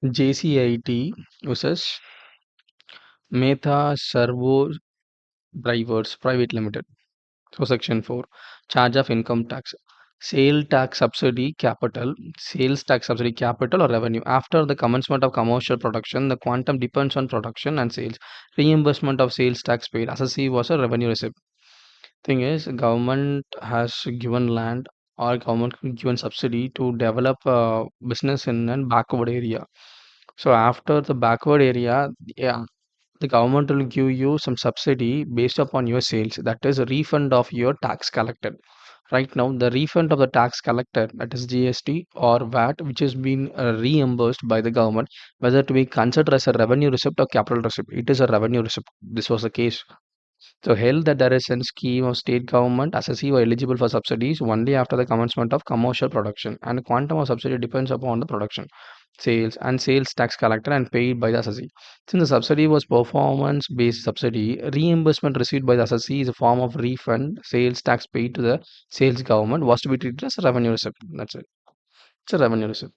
JCIT uses Medha Servo Drivers Private Limited. So section 4, charge of income tax. Sales tax subsidy capital or revenue. After the commencement of commercial production, the quantum depends on production and sales. Reimbursement of sales tax paid. Assessee was a revenue receipt. Thing is, government has given land or government given subsidy to develop a business in a backward area. So after the backward area, yeah, the government will give you some subsidy based upon your sales. That is a refund of your tax collected. Right now, the refund of the tax collected, that is GST or VAT, which has been reimbursed by the government, whether to be considered as a revenue receipt or capital receipt. It is a revenue receipt. This was the case. So held that there is a scheme of state government assessee were eligible for subsidies only after the commencement of commercial production, and the quantum of subsidy depends upon the production, sales, and sales tax collected and paid by the assessee. Since the subsidy was performance-based subsidy, reimbursement received by the assessee is a form of refund. Sales tax paid to the sales government was to be treated as a revenue receipt. That's it. It's a revenue receipt.